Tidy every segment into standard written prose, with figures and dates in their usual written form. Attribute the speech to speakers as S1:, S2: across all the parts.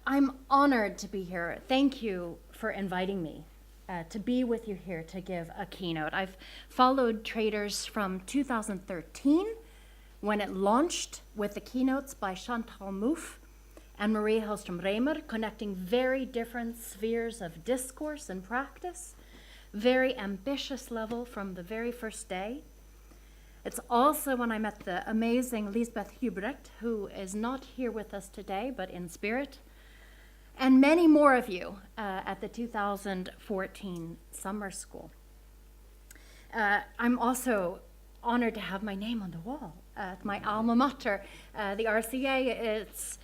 S1: I'm honored to be here. Thank you for inviting me to be with you here to give a keynote. I've followed Traders from 2013 when it launched with the keynotes by Chantal Mouffe and Maria Hellstrom-Remer, connecting very different spheres of discourse and practice, very ambitious level from the very first day. It's also when I met the amazing Lisbeth Hubrecht, who is not here with us today, but in spirit, and many more of you at the 2014 summer school. I'm also honored to have my name on the wall at my alma mater, the RCA. It's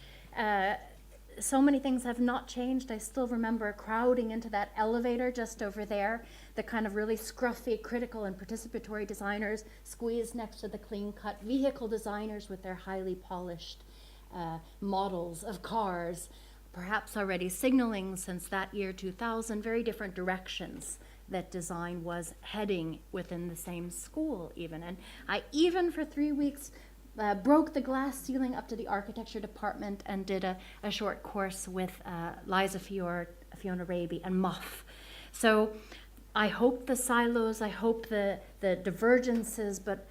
S1: so many things have not changed. I still remember crowding into that elevator just over there, the kind of really scruffy, critical, and participatory designers squeezed next to the clean-cut vehicle designers with their highly polished models of cars, perhaps already signaling since that year 2000 very different directions that design was heading within the same school even. And I even for 3 weeks broke the glass ceiling up to the architecture department and did a short course with Liza Fiona Raby and Muff. So I hope the silos, I hope the divergences, but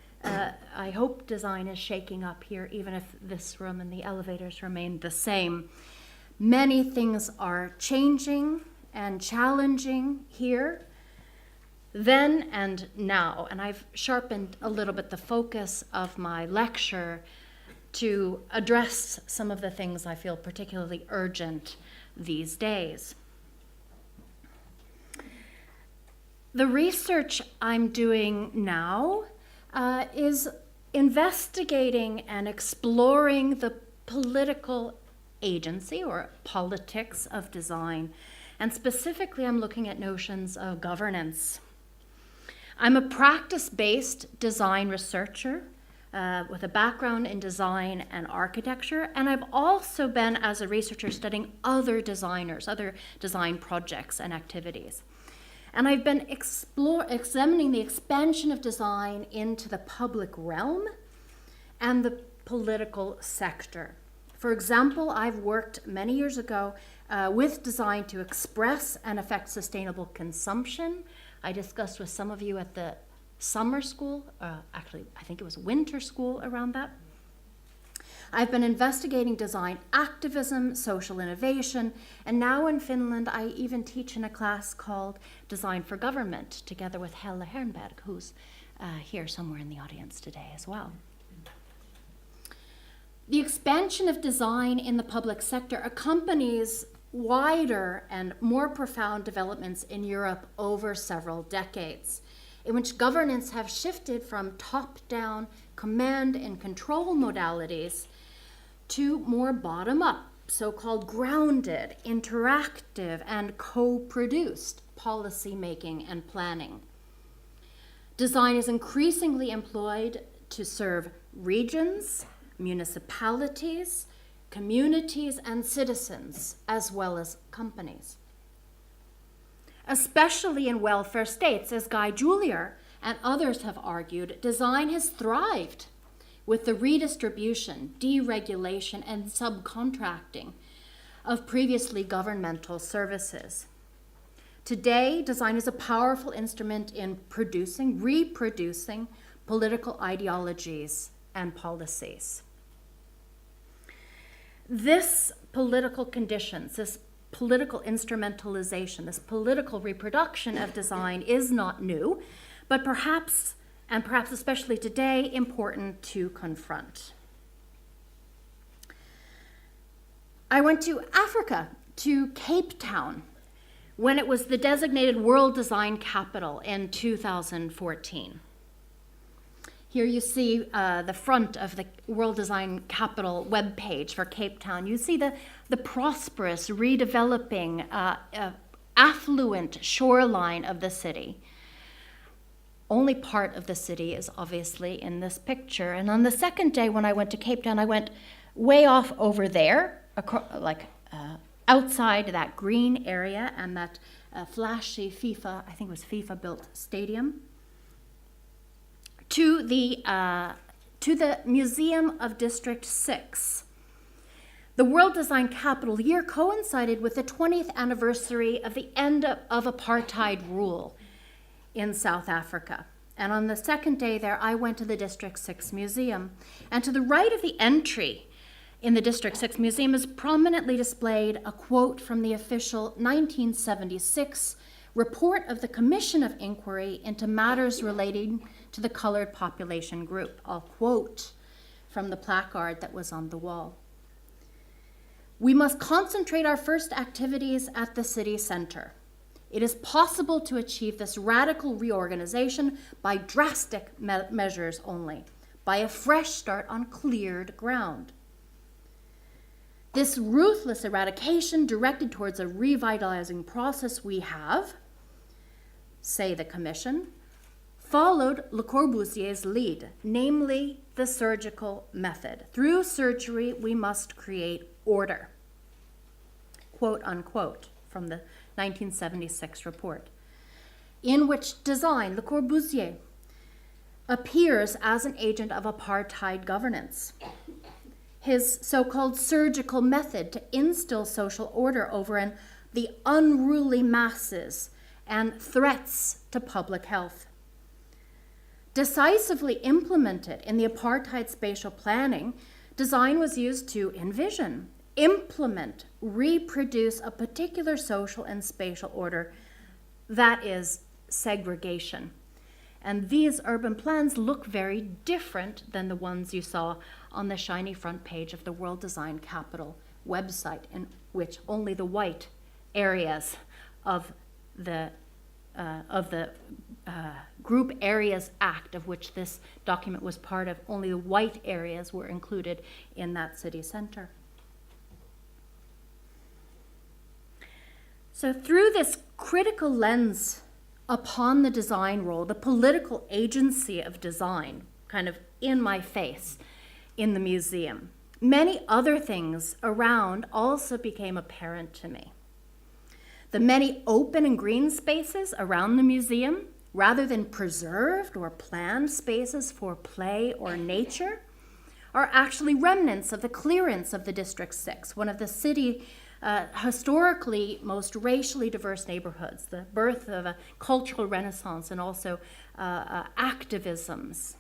S1: I hope design is shaking up here, even if this room and the elevators remain the same. Many things are changing and challenging here, then and now, and I've sharpened a little bit the focus of my lecture to address some of the things I feel particularly urgent these days. The research I'm doing now is investigating and exploring the political agency or politics of design, and specifically I'm looking at notions of governance. I'm a practice-based design researcher with a background in design and architecture, and I've also been, as a researcher, studying other designers, other design projects and activities. And I've been examining the expansion of design into the public realm and the political sector. For example, I've worked many years ago with design to express and affect sustainable consumption. I discussed with some of you at the summer school, actually I think it was winter school around that. I've been investigating design activism, social innovation, and now in Finland I even teach in a class called Design for Government, together with Helle Hernberg, who's here somewhere in the audience today as well. The expansion of design in the public sector accompanies wider and more profound developments in Europe over several decades, in which governance have shifted from top-down command and control modalities to more bottom-up, so-called grounded, interactive, and co-produced policy making and planning. Design is increasingly employed to serve regions, municipalities, communities, and citizens, as well as companies. Especially in welfare states, as Guy Julier and others have argued, design has thrived with the redistribution, deregulation, and subcontracting of previously governmental services. Today, design is a powerful instrument in producing, reproducing political ideologies and policies. This political conditions, this political instrumentalization, this political reproduction of design is not new, but perhaps, and perhaps especially today, important to confront. I went to Africa, to Cape Town, when it was the designated World Design Capital in 2014. Here you see the front of the World Design Capital webpage for Cape Town. You see the prosperous, redeveloping, affluent shoreline of the city. Only part of the city is obviously in this picture. And on the second day when I went to Cape Town, I went way off over there, outside that green area and that flashy FIFA, I think it was FIFA-built stadium, to the Museum of District 6. The World Design Capital Year coincided with the 20th anniversary of the end of apartheid rule in South Africa. And on the second day there, I went to the District 6 Museum. And to the right of the entry in the District 6 Museum is prominently displayed a quote from the official 1976 report of the Commission of Inquiry into Matters Relating to the Colored Population Group. I'll quote from the placard that was on the wall. "We must concentrate our first activities at the city center. It is possible to achieve this radical reorganization by drastic measures only, by a fresh start on cleared ground. This ruthless eradication directed towards a revitalizing process we have," say the Commission, "followed Le Corbusier's lead, namely the surgical method. Through surgery, we must create order." Quote unquote from the 1976 report, in which design, Le Corbusier, appears as an agent of apartheid governance. His so-called surgical method to instill social order over the unruly masses and threats to public health. Decisively implemented in the apartheid spatial planning, design was used to envision, implement, reproduce a particular social and spatial order, that is segregation. And these urban plans look very different than the ones you saw on the shiny front page of the World Design Capital website, in which only the white areas of the Group Areas Act, of which this document was part of, only the white areas were included in that city center. So through this critical lens upon the design role, the political agency of design, kind of in my face in the museum, many other things around also became apparent to me. The many open and green spaces around the museum, rather than preserved or planned spaces for play or nature, are actually remnants of the clearance of the District 6, one of the city historically most racially diverse neighborhoods, the birth of a cultural renaissance and also activisms,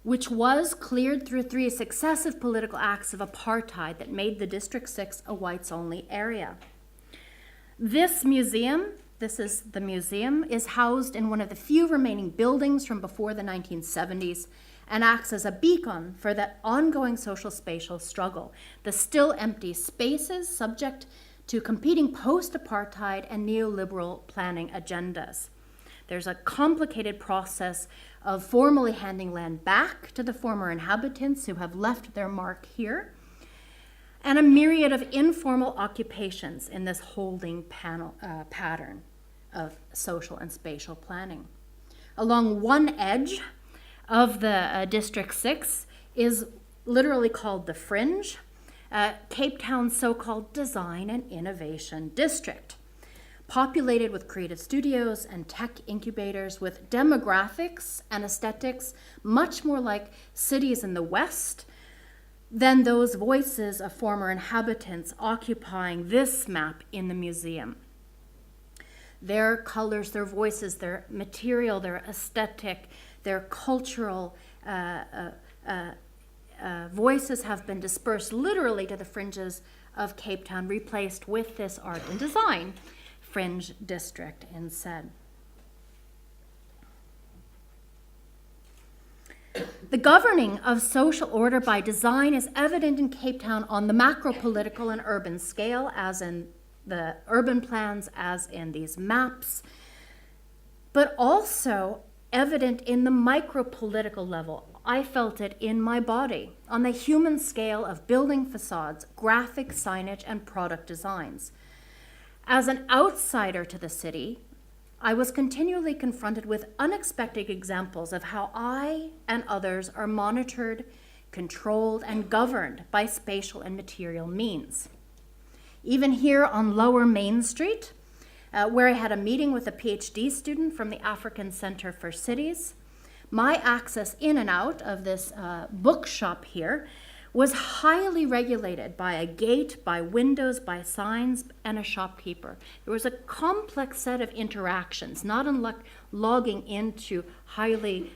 S1: which was cleared through 3 successive political acts of apartheid that made the District 6 a whites-only area. This museum, this is the museum, is housed in one of the few remaining buildings from before the 1970s and acts as a beacon for that ongoing social spatial struggle, the still empty spaces subject to competing post-apartheid and neoliberal planning agendas. There's a complicated process of formally handing land back to the former inhabitants who have left their mark here, and a myriad of informal occupations in this holding pattern of social and spatial planning. Along one edge of the District 6 is literally called the Fringe, Cape Town's so-called design and innovation district, populated with creative studios and tech incubators with demographics and aesthetics much more like cities in the West than those voices of former inhabitants occupying this map in the museum. Their colors, their voices, their material, their aesthetic, their cultural voices have been dispersed literally to the fringes of Cape Town, replaced with this art and design fringe district instead. The governing of social order by design is evident in Cape Town on the macro-political and urban scale, as in the urban plans, as in these maps, but also evident in the micro-political level. I felt it in my body, on the human scale of building facades, graphic signage, and product designs. As an outsider to the city, I was continually confronted with unexpected examples of how I and others are monitored, controlled, and governed by spatial and material means. Even here on Lower Main Street, where I had a meeting with a PhD student from the African Center for Cities, my access in and out of this bookshop here was highly regulated by a gate, by windows, by signs, and a shopkeeper. There was a complex set of interactions, not unlike logging into highly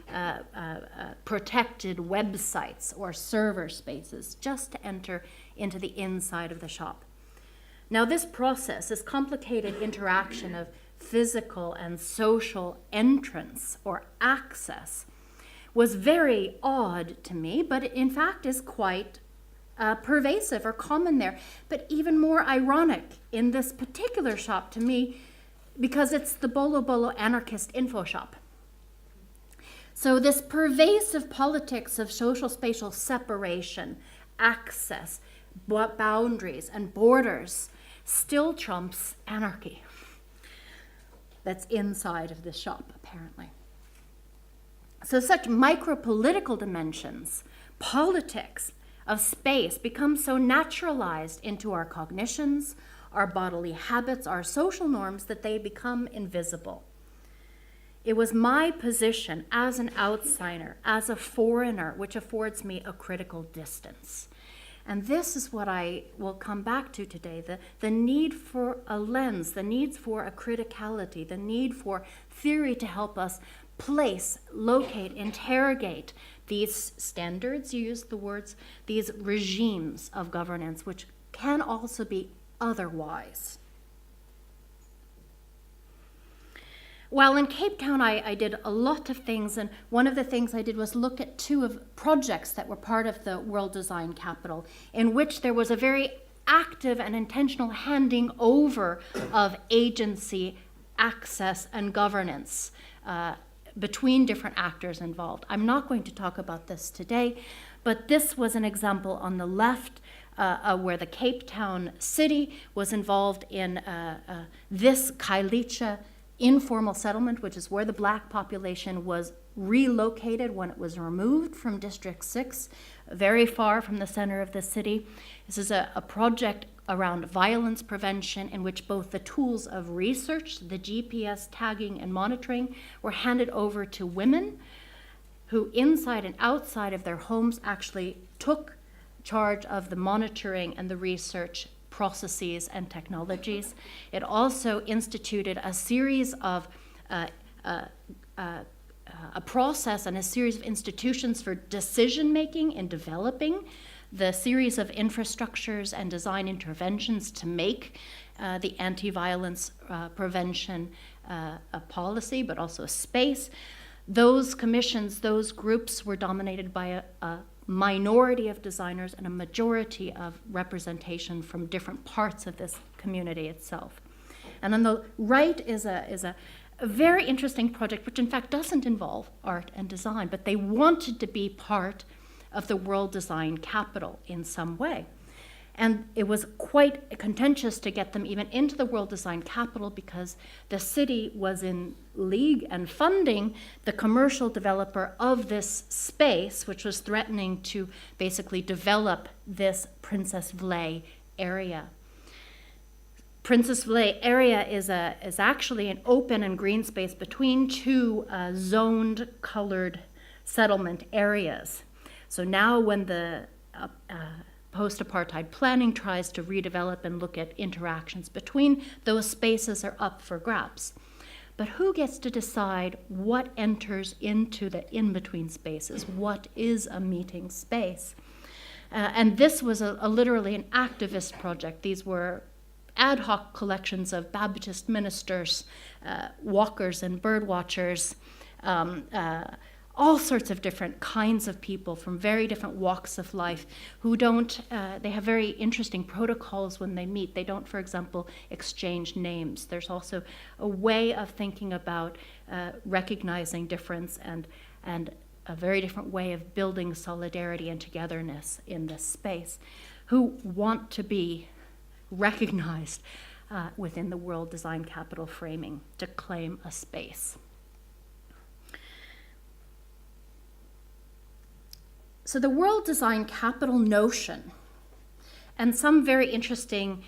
S1: protected websites or server spaces just to enter into the inside of the shop. Now, this process, this complicated interaction of physical and social entrance or access, was very odd to me, but in fact is quite pervasive or common there. But even more ironic in this particular shop to me, because it's the Bolo Bolo anarchist info shop. So this pervasive politics of social spatial separation, access, boundaries, and borders still trumps anarchy that's inside of this shop, apparently. So such micro-political dimensions, politics of space, become so naturalized into our cognitions, our bodily habits, our social norms, that they become invisible. It was my position as an outsider, as a foreigner, which affords me a critical distance. And this is what I will come back to today, the need for a lens, the need for a criticality, the need for theory to help us place, locate, interrogate these standards, you used the words, these regimes of governance, which can also be otherwise. While in Cape Town, I did a lot of things, and one of the things I did was look at two of projects that were part of the World Design Capital, in which there was a very active and intentional handing over of agency, access, and governance between different actors involved. I'm not going to talk about this today, but this was an example on the left where the Cape Town city was involved in this Kailicha informal settlement, which is where the black population was relocated when it was removed from District 6, very far from the center of the city. This is a project around violence prevention in which both the tools of research, the GPS tagging and monitoring, were handed over to women who inside and outside of their homes actually took charge of the monitoring and the research processes and technologies. It also instituted a series of a process and a series of institutions for decision-making in developing the series of infrastructures and design interventions to make the anti-violence prevention a policy, but also a space. Those commissions, those groups were dominated by a minority of designers and a majority of representation from different parts of this community itself. And on the right is a very interesting project, which in fact doesn't involve art and design, but they wanted to be part of the World Design Capital in some way. And it was quite contentious to get them even into the World Design Capital because the city was in league and funding the commercial developer of this space, which was threatening to basically develop this Princess Vlaie area. Princess Vlaie area is actually an open and green space between two zoned colored settlement areas. So now when the post-apartheid planning tries to redevelop and look at interactions between those spaces are up for grabs. But who gets to decide what enters into the in-between spaces? What is a meeting space? And this was literally an activist project. These were ad hoc collections of Baptist ministers, walkers and bird watchers, all sorts of different kinds of people from very different walks of life who don't, they have very interesting protocols when they meet. They don't, for example, exchange names. There's also a way of thinking about recognizing difference and a very different way of building solidarity and togetherness in this space, who want to be recognized within the World Design Capital framing to claim a space. So the World Design Capital notion and some very interesting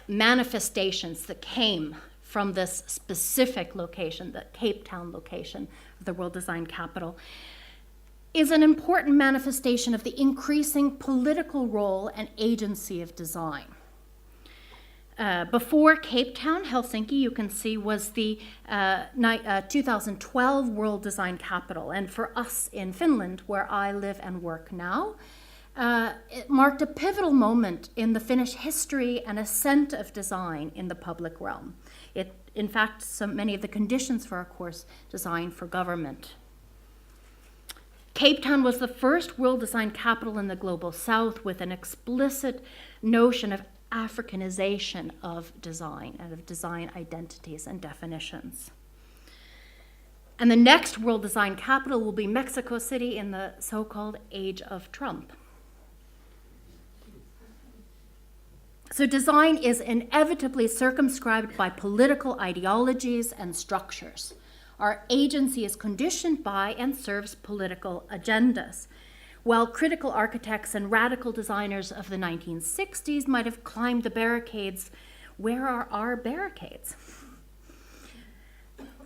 S1: manifestations that came from this specific location, the Cape Town location of the World Design Capital, is an important manifestation of the increasing political role and agency of design. Before Cape Town, Helsinki, you can see, was the 2012 World Design Capital. And for us in Finland, where I live and work now, it marked a pivotal moment in the Finnish history and ascent of design in the public realm. It, in fact, many of the conditions for our course designed for government. Cape Town was the first World Design Capital in the Global South with an explicit notion of Africanization of design and of design identities and definitions. And the next World Design Capital will be Mexico City in the so-called Age of Trump. So design is inevitably circumscribed by political ideologies and structures. Our agency is conditioned by and serves political agendas. While critical architects and radical designers of the 1960s might have climbed the barricades, where are our barricades?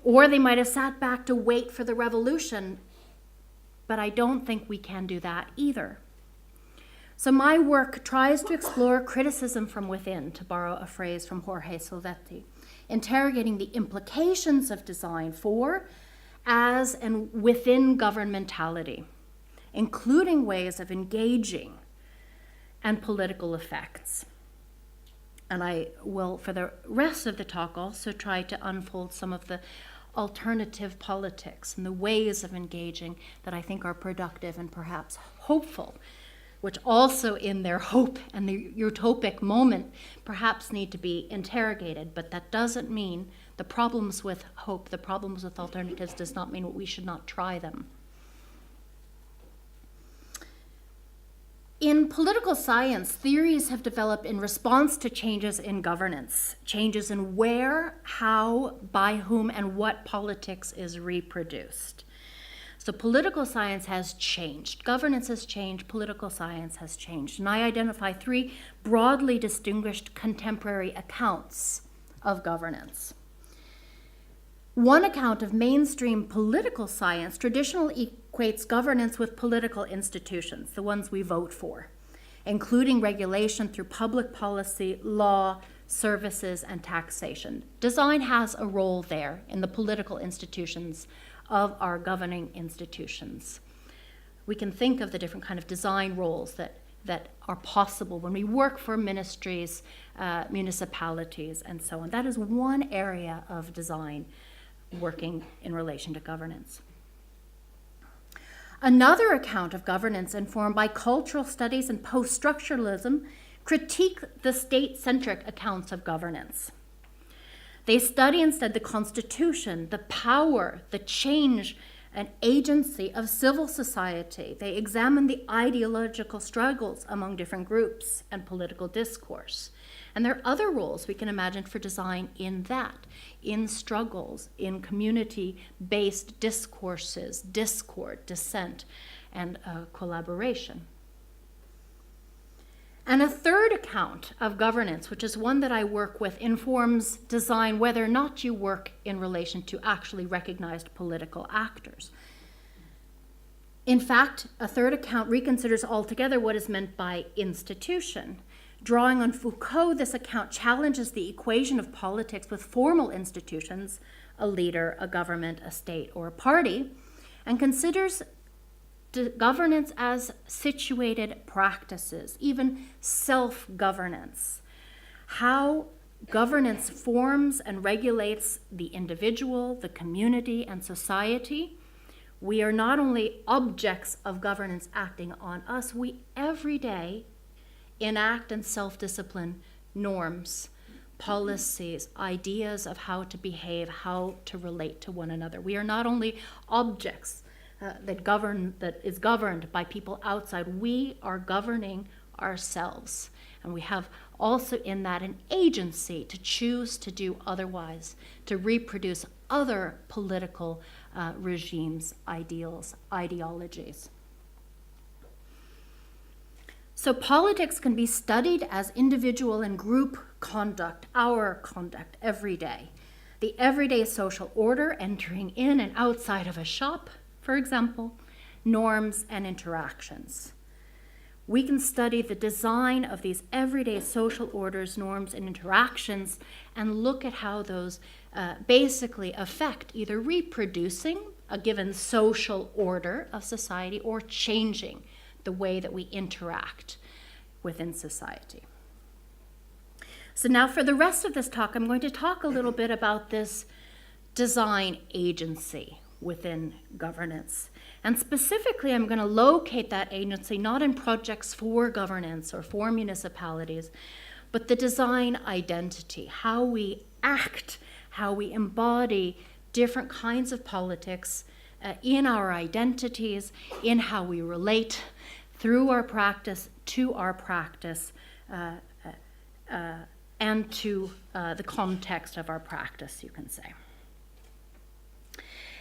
S1: Or they might have sat back to wait for the revolution, but I don't think we can do that either. So my work tries to explore criticism from within, to borrow a phrase from Jorge Silvetti, interrogating the implications of design for, as, and within governmentality, including ways of engaging and political effects. And I will, for the rest of the talk, also try to unfold some of the alternative politics and the ways of engaging that I think are productive and perhaps hopeful, which also in their hope and the utopic moment perhaps need to be interrogated. But that doesn't mean the problems with hope, the problems with alternatives, does not mean we should not try them. In political science, theories have developed in response to changes in governance, changes in where, how, by whom, and what politics is reproduced. So political science has changed. Governance has changed. Political science has changed. And I identify three broadly distinguished contemporary accounts of governance. One account of mainstream political science traditionally equates governance with political institutions, the ones we vote for, including regulation through public policy, law, services, and taxation. Design has a role there in the political institutions of our governing institutions. We can think of the different kind of design roles that are possible when we work for ministries, municipalities, and so on. That is one area of design working in relation to governance. Another account of governance informed by cultural studies and post-structuralism critique the state-centric accounts of governance. They study instead the constitution, the power, the change, and agency of civil society. They examine the ideological struggles among different groups and political discourse. And there are other roles we can imagine for design in that, in struggles, in community-based discourses, discord, dissent, and collaboration. And a third account of governance, which is one that I work with, informs design whether or not you work in relation to actually recognized political actors. In fact, a third account reconsiders altogether what is meant by institution. Drawing on Foucault, this account challenges the equation of politics with formal institutions, a leader, a government, a state, or a party, and considers governance as situated practices, even self-governance. How governance forms and regulates the individual, the community, and society. We are not only objects of governance acting on us, we every day enact and self-discipline norms, policies, ideas of how to behave, how to relate to one another. We are not only objects that is governed by people outside. We are governing ourselves. And we have also in that an agency to choose to do otherwise, to reproduce other political regimes, ideals, ideologies. So politics can be studied as individual and group conduct, our conduct every day. The everyday social order, entering in and outside of a shop, for example, norms, and interactions. We can study the design of these everyday social orders, norms, and interactions and look at how those basically affect either reproducing a given social order of society or changing the way that we interact within society. So now for the rest of this talk, I'm going to talk a little bit about this design agency within governance. And specifically, I'm going to locate that agency not in projects for governance or for municipalities, but the design identity, how we act, how we embody different kinds of politics in our identities, in how we relate through our practice, to our practice, and to the context of our practice, you can say.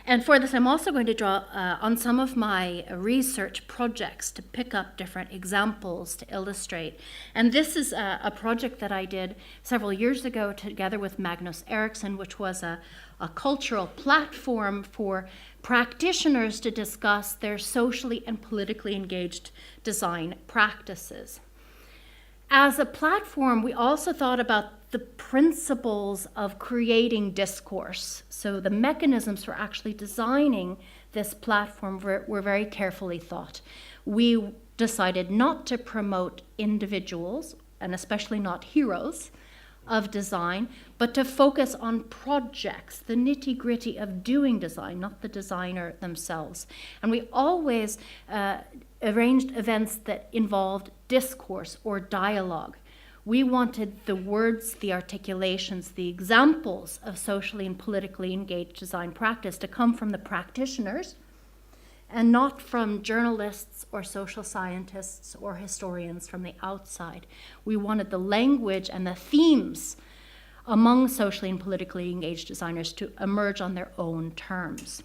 S1: And for this, I'm also going to draw on some of my research projects to pick up different examples to illustrate. And this is a project that I did several years ago together with Magnus Eriksson, which was a cultural platform for practitioners to discuss their socially and politically engaged design practices. As a platform, we also thought about the principles of creating discourse. So the mechanisms for actually designing this platform were very carefully thought. We decided not to promote individuals, and especially not heroes, of design, but to focus on projects, the nitty-gritty of doing design, not the designer themselves. And we always arranged events that involved discourse or dialogue. We wanted the words, the articulations, the examples of socially and politically engaged design practice to come from the practitioners and not from journalists or social scientists or historians from the outside. We wanted the language and the themes among socially and politically engaged designers to emerge on their own terms.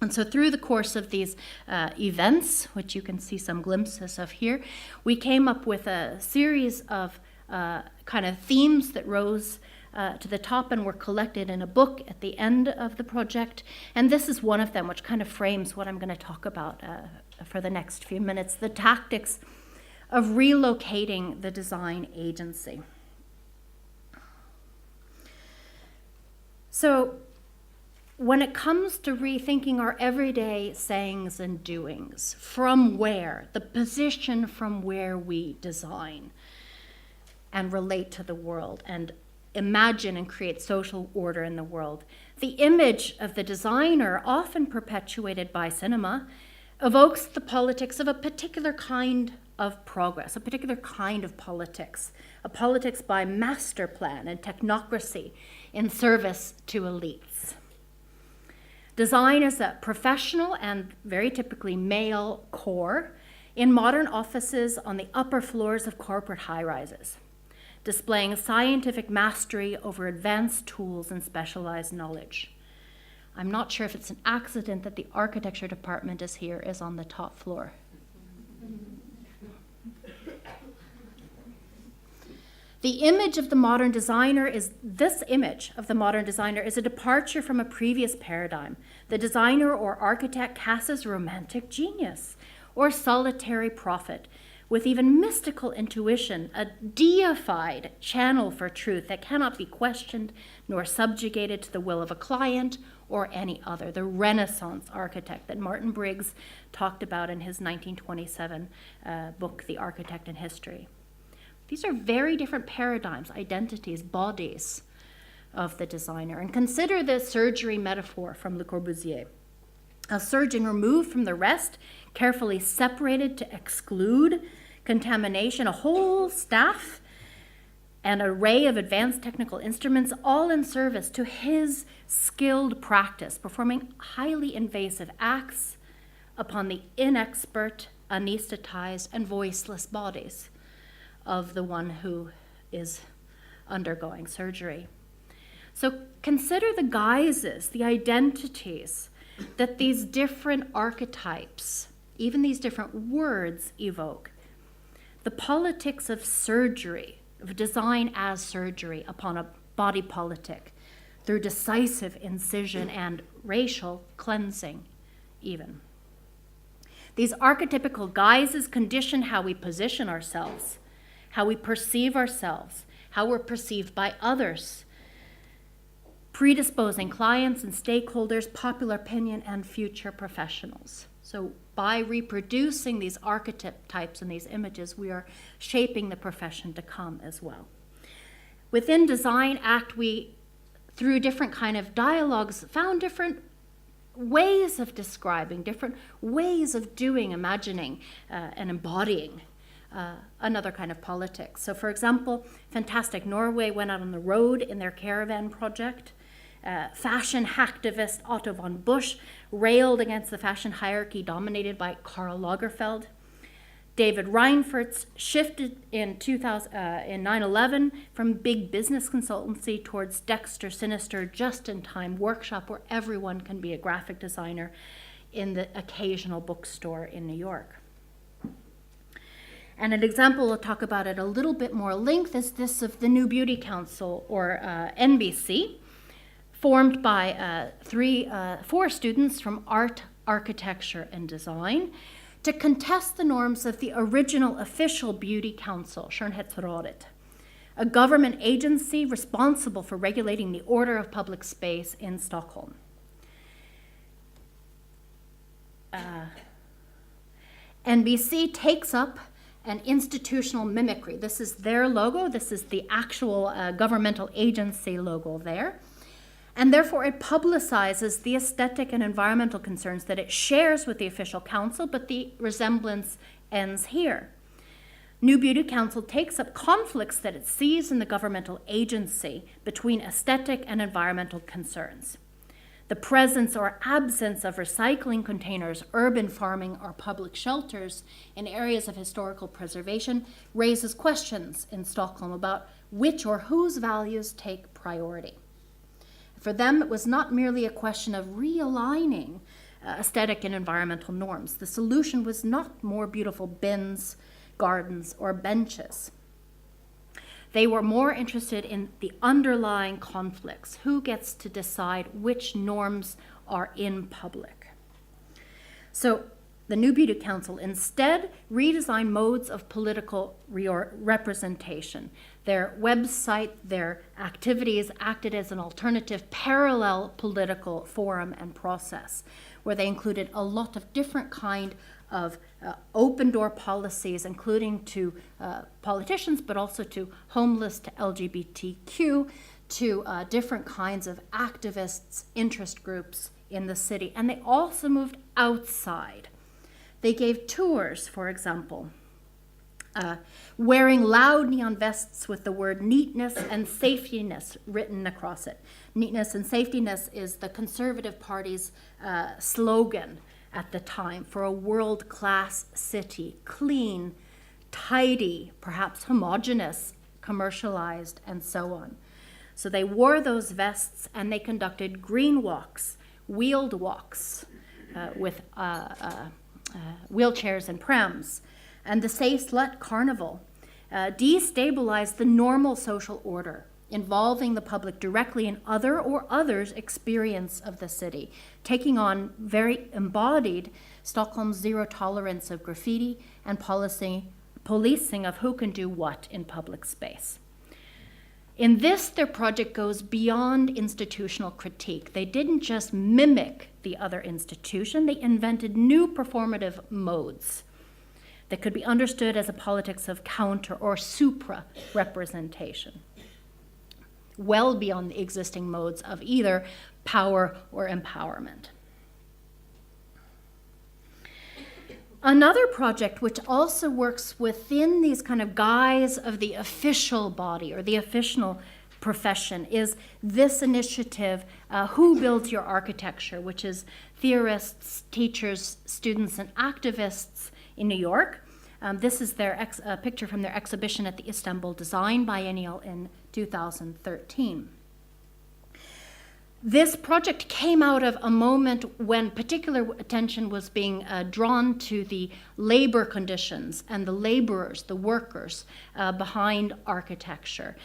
S1: And so through the course of these events, which you can see some glimpses of here, we came up with a series of kind of themes that rose to the top and were collected in a book at the end of the project. And this is one of them, which kind of frames what I'm going to talk about for the next few minutes, the tactics of relocating the design agency. So when it comes to rethinking our everyday sayings and doings, from where, the position from where we design and relate to the world and imagine and create social order in the world, the image of the designer, often perpetuated by cinema, evokes the politics of a particular kind of progress, a particular kind of politics, a politics by master plan and technocracy in service to elites. Design is a professional and very typically male core in modern offices on the upper floors of corporate high-rises, displaying scientific mastery over advanced tools and specialized knowledge. I'm not sure if it's an accident that the architecture department is on the top floor. The image of the modern designer is a departure from a previous paradigm. The designer or architect casts as romantic genius or solitary prophet, with even mystical intuition, a deified channel for truth that cannot be questioned nor subjugated to the will of a client or any other. The Renaissance architect that Martin Briggs talked about in his 1927 book, The Architect and History. These are very different paradigms, identities, bodies of the designer. And consider the surgery metaphor from Le Corbusier. A surgeon removed from the rest, carefully separated to exclude contamination, a whole staff, an array of advanced technical instruments, all in service to his skilled practice, performing highly invasive acts upon the inexpert, anesthetized, and voiceless bodies of the one who is undergoing surgery. So consider the guises, the identities that these different archetypes, even these different words, evoke. The politics of surgery, of design as surgery upon a body politic, through decisive incision and racial cleansing, even. These archetypical guises condition how we position ourselves, how we perceive ourselves, how we're perceived by others, predisposing clients and stakeholders, popular opinion, and future professionals. So by reproducing these archetypes and these images, we are shaping the profession to come as well. Within Design Act, we, through different kind of dialogues, found different ways of describing, different ways of doing, imagining, and embodying another kind of politics. So for example, fantastic, Norway went out on the road in their caravan project. Fashion hacktivist Otto von Busch railed against the fashion hierarchy dominated by Karl Lagerfeld. David Reinfeldt shifted in 9/11 from big business consultancy towards Dexter Sinister just-in-time workshop where everyone can be a graphic designer in the occasional bookstore in New York. And an example, we'll talk about it a little bit more length, is this of the New Beauty Council, or NBC, formed by 4 students from art, architecture, and design to contest the norms of the original official beauty council, Skönhetsrådet, a government agency responsible for regulating the order of public space in Stockholm. NBC takes up an institutional mimicry. This is their logo. This is the actual governmental agency logo there. And therefore it publicizes the aesthetic and environmental concerns that it shares with the official council, but the resemblance ends here. New Beauty Council takes up conflicts that it sees in the governmental agency between aesthetic and environmental concerns. The presence or absence of recycling containers, urban farming, or public shelters in areas of historical preservation raises questions in Stockholm about which or whose values take priority. For them, it was not merely a question of realigning aesthetic and environmental norms. The solution was not more beautiful bins, gardens, or benches. They were more interested in the underlying conflicts. Who gets to decide which norms are in public? So the New Beauty Council instead redesigned modes of political representation. Their website, their activities acted as an alternative parallel political forum and process, where they included a lot of different kind of open door policies, including to politicians, but also to homeless, to LGBTQ, to different kinds of activists, interest groups in the city. And they also moved outside. They gave tours, for example, wearing loud neon vests with the word neatness and safetyness written across it. Neatness and safetyness is the Conservative Party's slogan at the time for a world-class city, clean, tidy, perhaps homogeneous, commercialized, and so on. So they wore those vests and they conducted green walks, wheeled walks with wheelchairs and prams. And the Say Slut Carnival destabilized the normal social order, involving the public directly in other or others' experience of the city, taking on very embodied Stockholm's zero tolerance of graffiti and policing of who can do what in public space. In this, their project goes beyond institutional critique. They didn't just mimic the other institution, they invented new performative modes that could be understood as a politics of counter or supra-representation, well beyond the existing modes of either power or empowerment. Another project which also works within these kind of guise of the official body or the official profession is this initiative, Who Builds Your Architecture, which is theorists, teachers, students, and activists in New York. This is their picture from their exhibition at the Istanbul Design Biennial in 2013. This project came out of a moment when particular attention was being drawn to the labor conditions and the laborers, the workers behind architecture.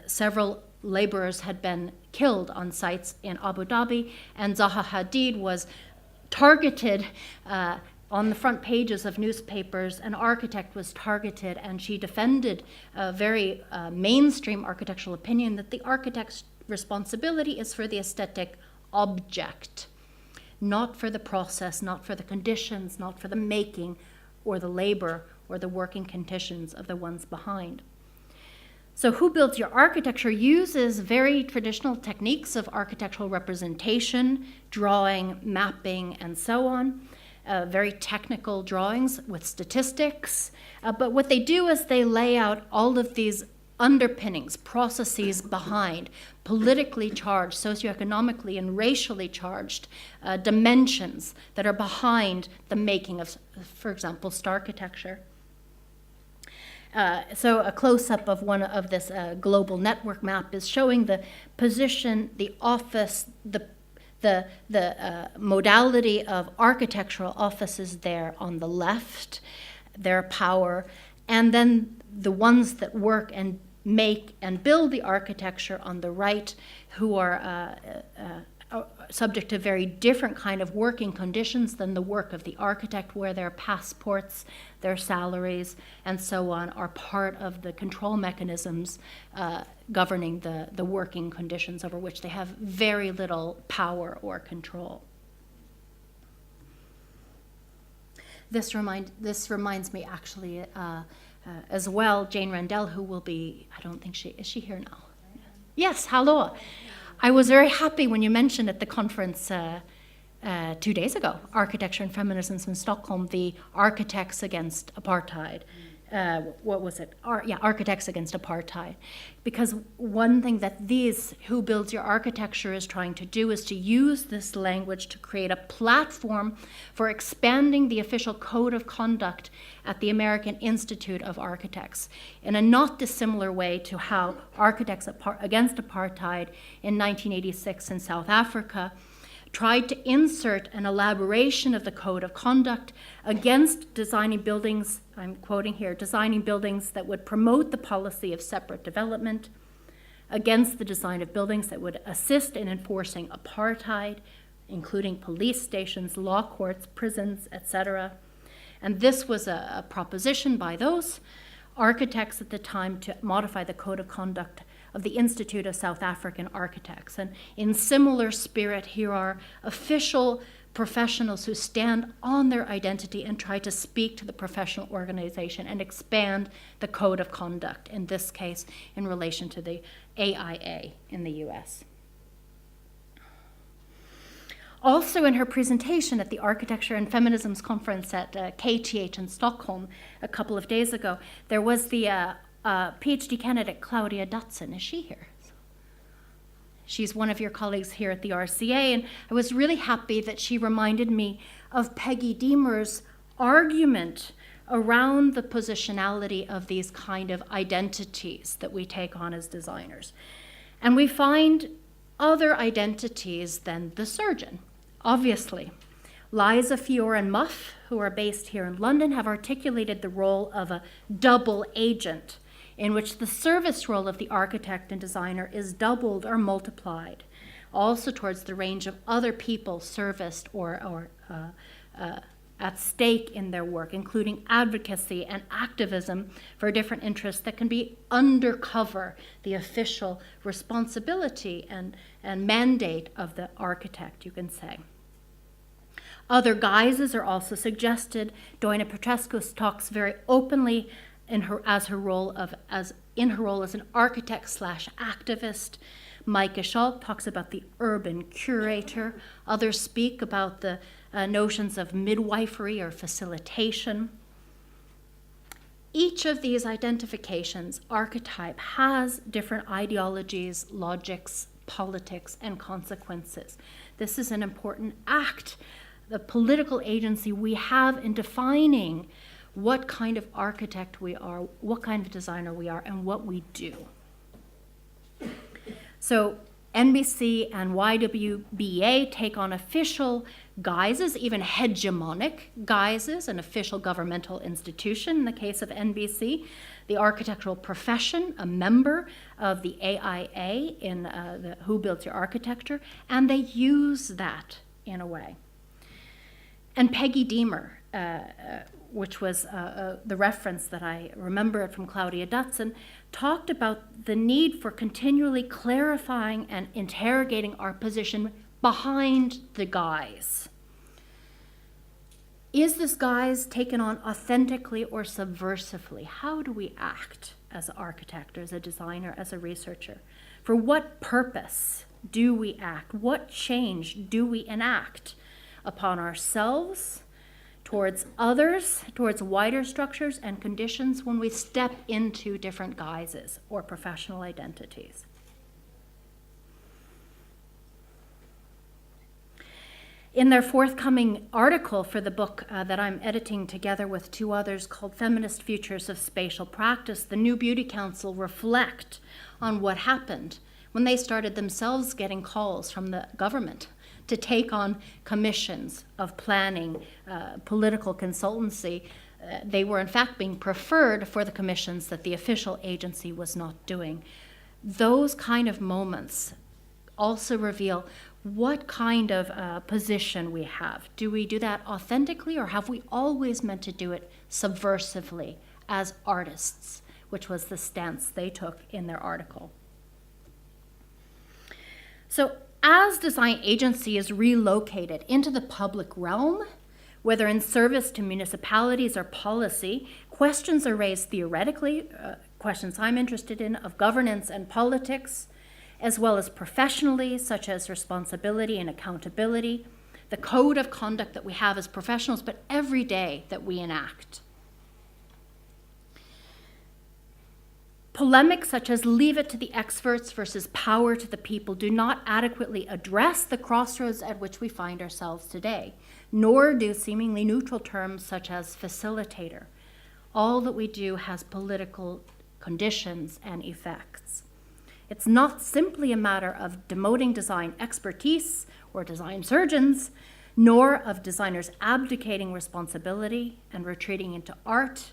S1: Several laborers had been killed on sites in Abu Dhabi, and Zaha Hadid was targeted on the front pages of newspapers, an architect was targeted, and she defended a very mainstream architectural opinion that the architect's responsibility is for the aesthetic object, not for the process, not for the conditions, not for the making or the labor or the working conditions of the ones behind. So Who Builds Your Architecture uses very traditional techniques of architectural representation, drawing, mapping, and so on. Very technical drawings with statistics. But what they do is they lay out all of these underpinnings, processes behind, politically charged, socioeconomically and racially charged dimensions that are behind the making of, for example, starchitecture. So a close-up of one of this global network map is showing the position, the office, the modality of architectural offices there on the left, their power, and then the ones that work and make and build the architecture on the right, who are subject to very different kind of working conditions than the work of the architect, where their passports, their salaries, and so on are part of the control mechanisms governing the working conditions over which they have very little power or control. This reminds me actually as well, Jane Randell, who will be, I don't think is she here now? Yes, hello. I was very happy when you mentioned at the conference 2 days ago, Architecture and Feminism in Stockholm, the Architects Against Apartheid. What was it? Architects Against Apartheid. Because one thing that these Who Builds Your Architecture is trying to do is to use this language to create a platform for expanding the official code of conduct at the American Institute of Architects in a not dissimilar way to how Architects Against Apartheid in 1986 in South Africa tried to insert an elaboration of the code of conduct against designing buildings, I'm quoting here, designing buildings that would promote the policy of separate development, against the design of buildings that would assist in enforcing apartheid, including police stations, law courts, prisons, etc. And this was a proposition by those architects at the time to modify the code of conduct of the Institute of South African Architects. And in similar spirit, here are official professionals who stand on their identity and try to speak to the professional organization and expand the code of conduct, in this case, in relation to the AIA in the US. Also in her presentation at the Architecture and Feminisms Conference at KTH in Stockholm a couple of days ago, there was the PhD candidate Claudia Dutson. Is she here? She's one of your colleagues here at the RCA, and I was really happy that she reminded me of Peggy Deemer's argument around the positionality of these kind of identities that we take on as designers. And we find other identities than the surgeon, obviously. Liza, Fiore, and Muff, who are based here in London, have articulated the role of a double agent, in which the service role of the architect and designer is doubled or multiplied, also towards the range of other people serviced or at stake in their work, including advocacy and activism for different interests that can be undercover the official responsibility and mandate of the architect, you can say. Other guises are also suggested. Doina Petrescu talks very openly in her role as an architect/activist. Micah Schalt talks about the urban curator. Others speak about the notions of midwifery or facilitation. Each of these identifications, archetype, has different ideologies, logics, politics, and consequences. This is an important act, the political agency we have in defining what kind of architect we are, what kind of designer we are, and what we do. So NBC and YWBA take on official guises, even hegemonic guises, an official governmental institution. In the case of NBC, the architectural profession, a member of the AIA in the Who Builds Your Architecture, and they use that in a way. And Peggy Deemer, which was the reference that I remembered from Claudia Dutson, talked about the need for continually clarifying and interrogating our position behind the guise. Is this guise taken on authentically or subversively? How do we act as an architect, or as a designer, as a researcher? For what purpose do we act? What change do we enact upon ourselves, towards others, towards wider structures and conditions when we step into different guises or professional identities? In their forthcoming article for the book that I'm editing together with two others called Feminist Futures of Spatial Practice, the New Beauty Council reflect on what happened when they started themselves getting calls from the government to take on commissions of planning, political consultancy. They were in fact being preferred for the commissions that the official agency was not doing. Those kind of moments also reveal what kind of position we have. Do we do that authentically, or have we always meant to do it subversively as artists, which was the stance they took in their article? So as design agency is relocated into the public realm, whether in service to municipalities or policy, questions are raised theoretically, questions I'm interested in, of governance and politics, as well as professionally, such as responsibility and accountability, the code of conduct that we have as professionals, but every day that we enact. Polemics such as leave it to the experts versus power to the people do not adequately address the crossroads at which we find ourselves today, nor do seemingly neutral terms such as facilitator. All that we do has political conditions and effects. It's not simply a matter of demoting design expertise or design surgeons, nor of designers abdicating responsibility and retreating into art,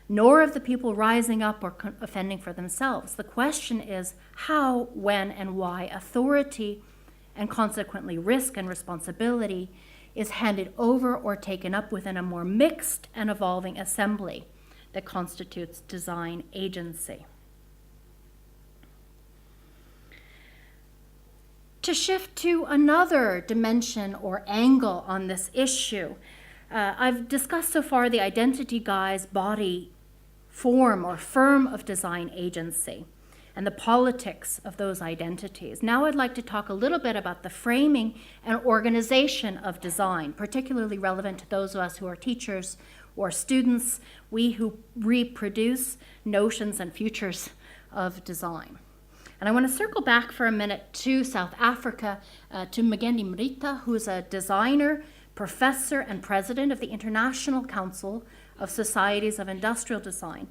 S1: nor of the people rising up or offending for themselves. The question is how, when, and why authority, and consequently risk and responsibility, is handed over or taken up within a more mixed and evolving assembly that constitutes design agency. To shift to another dimension or angle on this issue, I've discussed so far the identity guise, body, form, or firm of design agency and the politics of those identities. Now I'd like to talk a little bit about the framing and organization of design, particularly relevant to those of us who are teachers or students, we who reproduce notions and futures of design. And I want to circle back for a minute to South Africa, to Mgendi Mrita, who's a designer, professor, and president of the International Council of Societies of Industrial Design.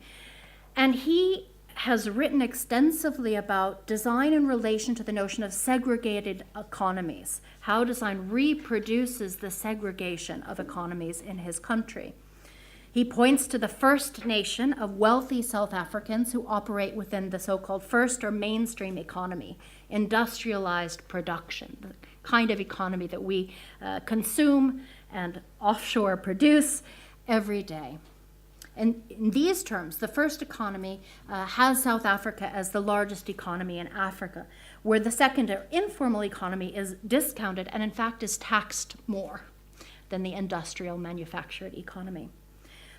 S1: And he has written extensively about design in relation to the notion of segregated economies, how design reproduces the segregation of economies in his country. He points to the First Nation of wealthy South Africans who operate within the so-called first or mainstream economy, industrialized production, the kind of economy that we consume and offshore produce every day. And in these terms, the first economy has South Africa as the largest economy in Africa, where the second or informal economy is discounted and in fact is taxed more than the industrial manufactured economy.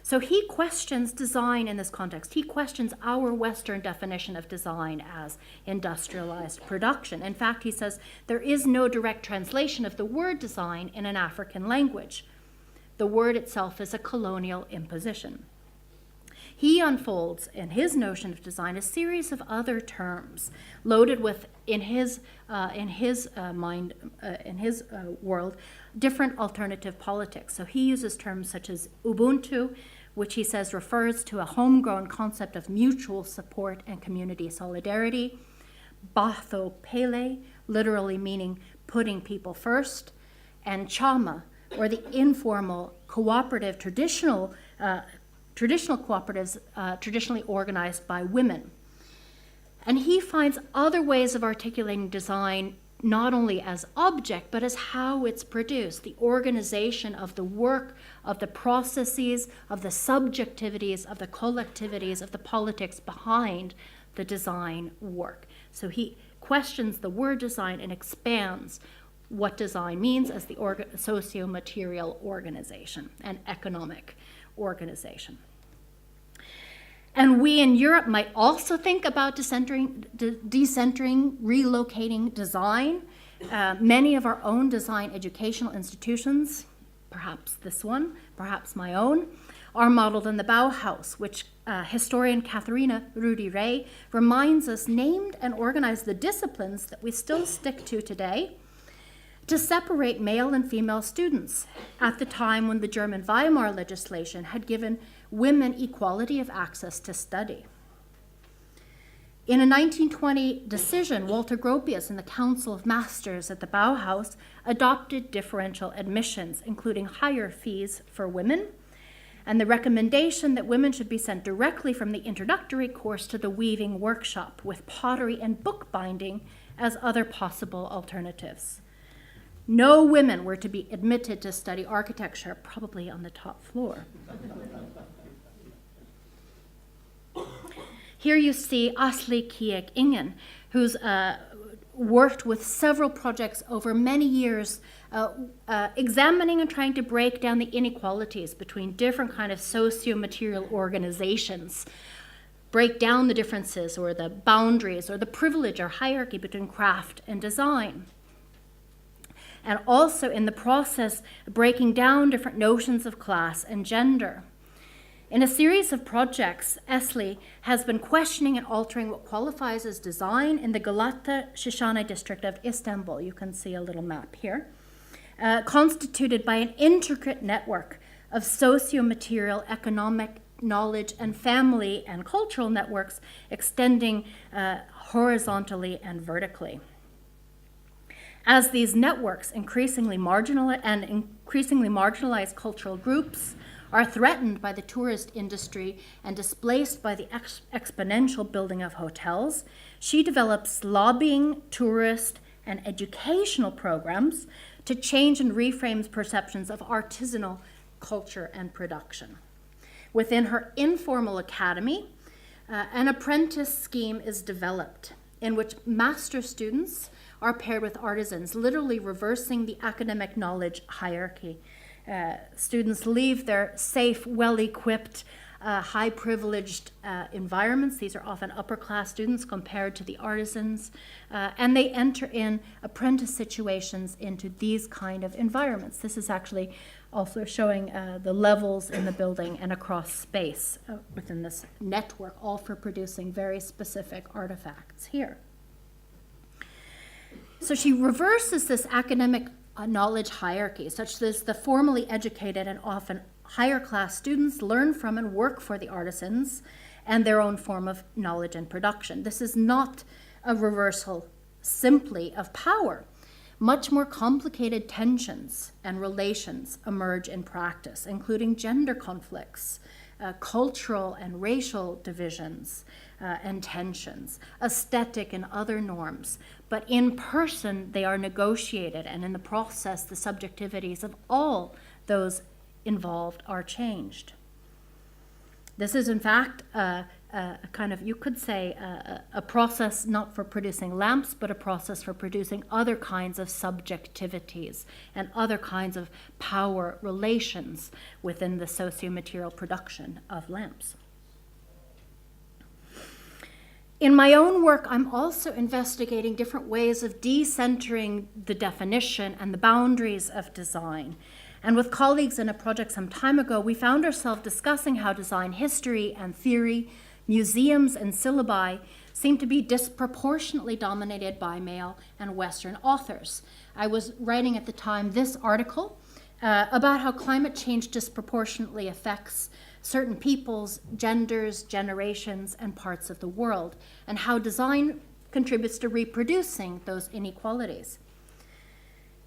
S1: So he questions design in this context. He questions our Western definition of design as industrialized production. In fact, he says there is no direct translation of the word design in an African language. The word itself is a colonial imposition. He unfolds in his notion of design a series of other terms loaded with, in his world, different alternative politics. So he uses terms such as Ubuntu, which he says refers to a homegrown concept of mutual support and community solidarity. Batho Pele, literally meaning putting people first. And Chama, or the informal, cooperative, traditional cooperatives traditionally organized by women. And he finds other ways of articulating design not only as object, but as how it's produced, the organization of the work, of the processes, of the subjectivities, of the collectivities, of the politics behind the design work. So he questions the word design and expands what design means as the socio-material organization and economic organization. And we in Europe might also think about decentering, relocating design. Many of our own design educational institutions, perhaps this one, perhaps my own, are modeled in the Bauhaus, which historian Katharina Rudi-Ray reminds us named and organized the disciplines that we still stick to today to separate male and female students at the time when the German Weimar legislation had given women equality of access to study. In a 1920 decision, Walter Gropius and the Council of Masters at the Bauhaus adopted differential admissions, including higher fees for women, and the recommendation that women should be sent directly from the introductory course to the weaving workshop with pottery and bookbinding as other possible alternatives. No women were to be admitted to study architecture, probably on the top floor. Here you see Asli Kiek-Ingen, who's worked with several projects over many years, examining and trying to break down the inequalities between different kind of socio-material organizations, break down the differences or the boundaries or the privilege or hierarchy between craft and design. And also in the process, breaking down different notions of class and gender. In a series of projects, Asli has been questioning and altering what qualifies as design in the Galata-Shishane district of Istanbul. You can see a little map here, constituted by an intricate network of socio-material, economic, knowledge, and family and cultural networks extending horizontally and vertically. As these networks increasingly marginalized cultural groups are threatened by the tourist industry and displaced by the exponential building of hotels, she develops lobbying, tourist, and educational programs to change and reframe perceptions of artisanal culture and production. Within her informal academy, an apprentice scheme is developed in which master students are paired with artisans, literally reversing the academic knowledge hierarchy. Students leave their safe, well-equipped, high-privileged environments. These are often upper-class students compared to the artisans, and they enter in apprentice situations into these kind of environments. This is actually also showing the levels in the building and across space within this network, all for producing very specific artifacts here. So she reverses this academic knowledge hierarchy, such that the formally educated and often higher class students learn from and work for the artisans and their own form of knowledge and production. This is not a reversal simply of power. Much more complicated tensions and relations emerge in practice, including gender conflicts, cultural and racial divisions and tensions, aesthetic and other norms. But in person, they are negotiated, and in the process, the subjectivities of all those involved are changed. This is, in fact, a kind of, you could say, a process not for producing lamps, but a process for producing other kinds of subjectivities and other kinds of power relations within the socio-material production of lamps. In my own work, I'm also investigating different ways of decentering the definition and the boundaries of design. And with colleagues in a project some time ago, we found ourselves discussing how design history and theory, museums and syllabi seem to be disproportionately dominated by male and Western authors. I was writing at the time this article about how climate change disproportionately affects certain peoples, genders, generations, and parts of the world, and how design contributes to reproducing those inequalities.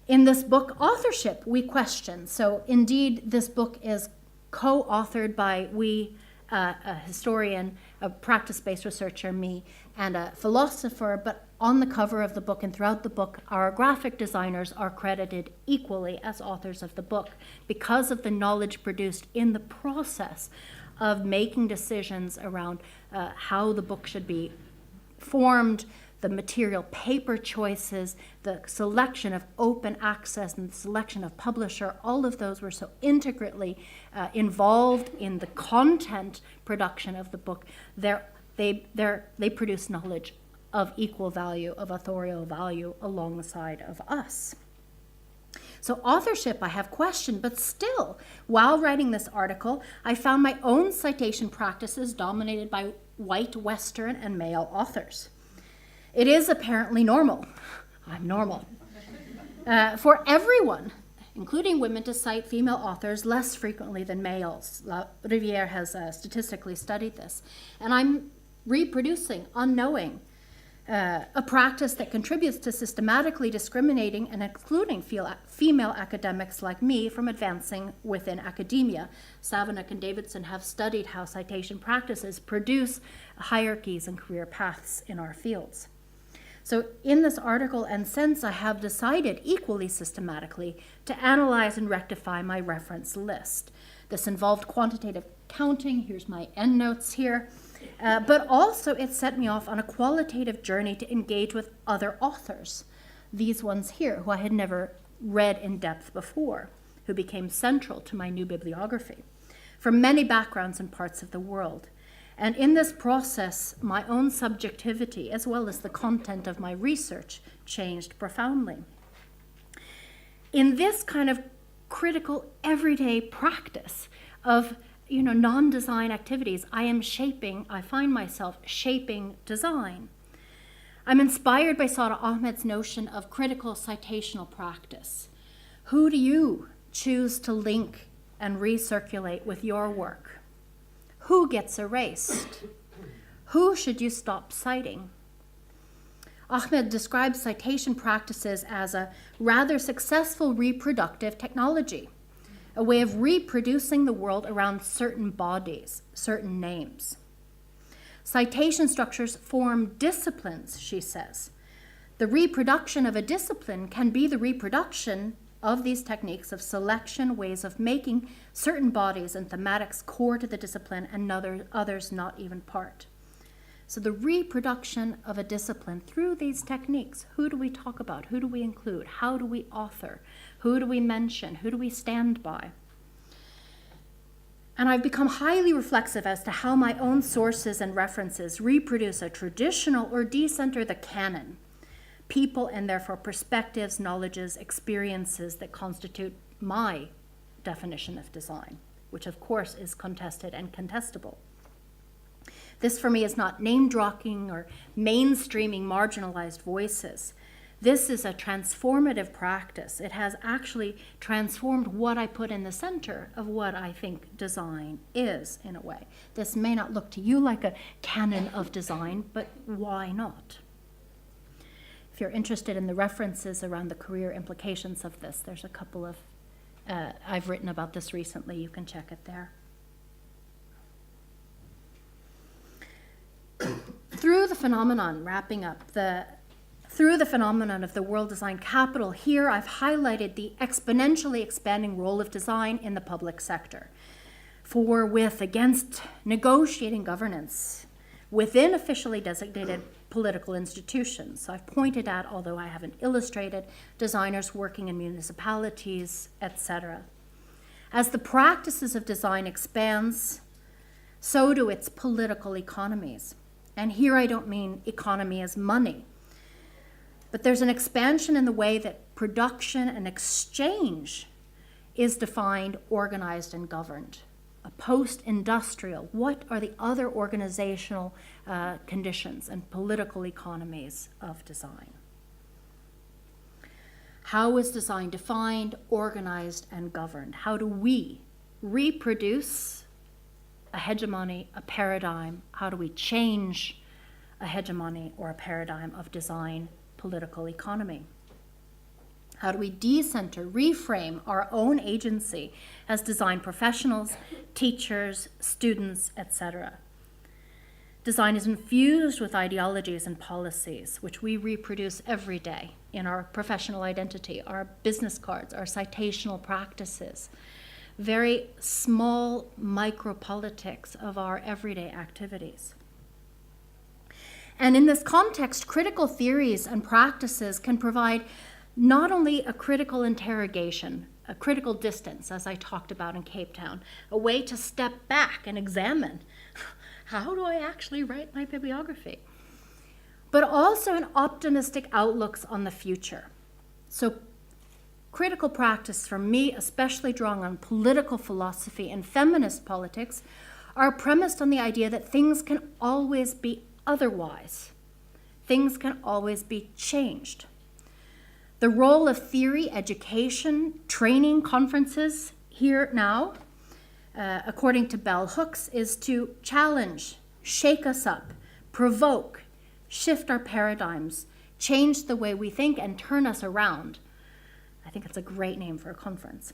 S1: In this book, authorship, we question. So indeed, this book is co-authored by we a historian, a practice-based researcher, me, and a philosopher, but on the cover of the book and throughout the book, our graphic designers are credited equally as authors of the book because of the knowledge produced in the process of making decisions around how the book should be formed, the material paper choices, the selection of open access and the selection of publisher. All of those were so intricately involved in the content production of the book. They produce knowledge of equal value, of authorial value alongside of us. So authorship I have questioned, but still, while writing this article, I found my own citation practices dominated by white, Western, and male authors. It is apparently normal, I'm normal, for everyone, including women, to cite female authors less frequently than males. Rivière has statistically studied this. And I'm reproducing, unknowing, a practice that contributes to systematically discriminating and excluding female academics like me from advancing within academia. Savinick and Davidson have studied how citation practices produce hierarchies and career paths in our fields. So in this article and since, I have decided equally systematically to analyze and rectify my reference list. This involved quantitative counting. Here's my endnotes here. But also it set me off on a qualitative journey to engage with other authors, these ones here, who I had never read in depth before, who became central to my new bibliography, from many backgrounds and parts of the world. And in this process, my own subjectivity, as well as the content of my research, changed profoundly. In this kind of critical everyday practice of non-design activities, I find myself shaping design. I'm inspired by Sara Ahmed's notion of critical citational practice. Who do you choose to link and recirculate with your work? Who gets erased? Who should you stop citing? Ahmed describes citation practices as a rather successful reproductive technology, a way of reproducing the world around certain bodies, certain names. Citation structures form disciplines, she says. The reproduction of a discipline can be the reproduction of these techniques of selection, ways of making certain bodies and thematics core to the discipline and others not even part. So the reproduction of a discipline through these techniques, who do we talk about? Who do we include? How do we author? Who do we mention? Who do we stand by? And I've become highly reflexive as to how my own sources and references reproduce a traditional or decenter the canon, people and therefore perspectives, knowledges, experiences that constitute my definition of design, which of course is contested and contestable. This for me is not name-dropping or mainstreaming marginalized voices. This is a transformative practice. It has actually transformed what I put in the center of what I think design is, in a way. This may not look to you like a canon of design, but why not? If you're interested in the references around the career implications of this, there's a couple of, I've written about this recently, you can check it there. Through the phenomenon, wrapping up, through the phenomenon of the world design capital, here I've highlighted the exponentially expanding role of design in the public sector, for, with, against, negotiating governance within officially designated political institutions. So I've pointed out, although I haven't illustrated, designers working in municipalities, etc. As the practices of design expands, so do its political economies. And here I don't mean economy as money, but there's an expansion in the way that production and exchange is defined, organized, and governed. A post-industrial, what are the other organizational conditions and political economies of design? How is design defined, organized, and governed? How do we reproduce a hegemony, a paradigm? How do we change a hegemony or a paradigm of design, political economy? How do we decenter, reframe our own agency as design professionals, teachers, students, etc.? Design is infused with ideologies and policies, which we reproduce every day in our professional identity, our business cards, our citational practices, very small micro-politics of our everyday activities. And in this context, critical theories and practices can provide not only a critical interrogation, a critical distance, as I talked about in Cape Town, a way to step back and examine, how do I actually write my bibliography? But also an optimistic outlooks on the future. So critical practice for me, especially drawing on political philosophy and feminist politics, are premised on the idea that things can always be otherwise. Things can always be changed. The role of theory, education, training, conferences here now, according to bell hooks, is to challenge, shake us up, provoke, shift our paradigms, change the way we think, and turn us around. I think it's a great name for a conference.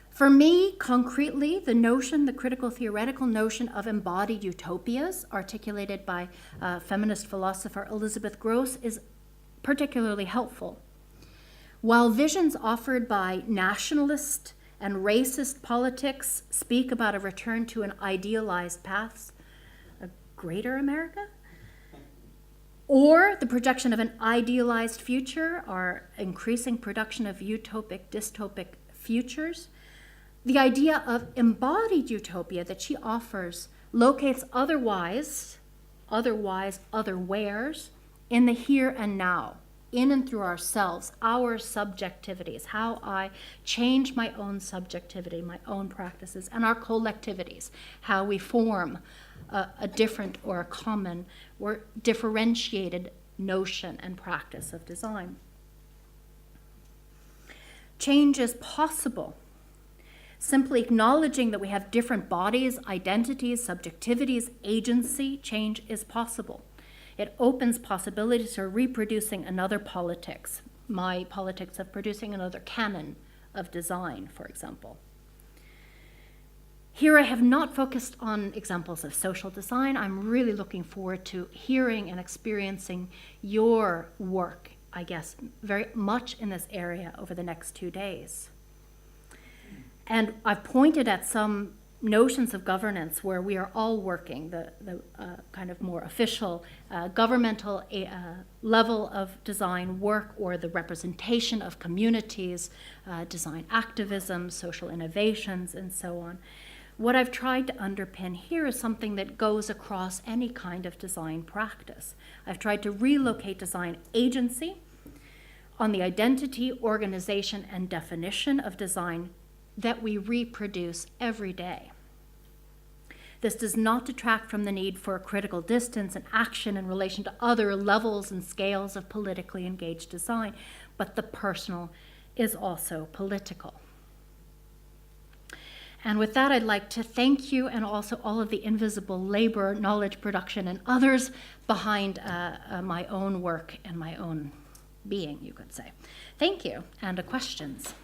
S1: For me, concretely, the critical theoretical notion of embodied utopias, articulated by feminist philosopher Elizabeth Grosz, is particularly helpful. While visions offered by nationalist and racist politics speak about a return to an idealized past, a greater America, or the projection of an idealized future, or increasing production of utopic, dystopic futures, the idea of embodied utopia that she offers locates otherwares in the here and now, in and through ourselves, our subjectivities, how I change my own subjectivity, my own practices, and our collectivities, how we form a different or a common or differentiated notion and practice of design. Change is possible. Simply acknowledging that we have different bodies, identities, subjectivities, agency, change is possible. It opens possibilities for reproducing another politics, my politics of producing another canon of design, for example. Here I have not focused on examples of social design. I'm really looking forward to hearing and experiencing your work, I guess, very much in this area over the next 2 days. And I've pointed at some notions of governance where we are all working, the kind of more official governmental level of design work, or the representation of communities, design activism, social innovations, and so on. What I've tried to underpin here is something that goes across any kind of design practice. I've tried to relocate design agency on the identity, organization, and definition of design that we reproduce every day. This does not detract from the need for a critical distance and action in relation to other levels and scales of politically engaged design, but the personal is also political. And with that, I'd like to thank you, and also all of the invisible labor, knowledge production, and others behind my own work and my own being, you could say. Thank you, and questions.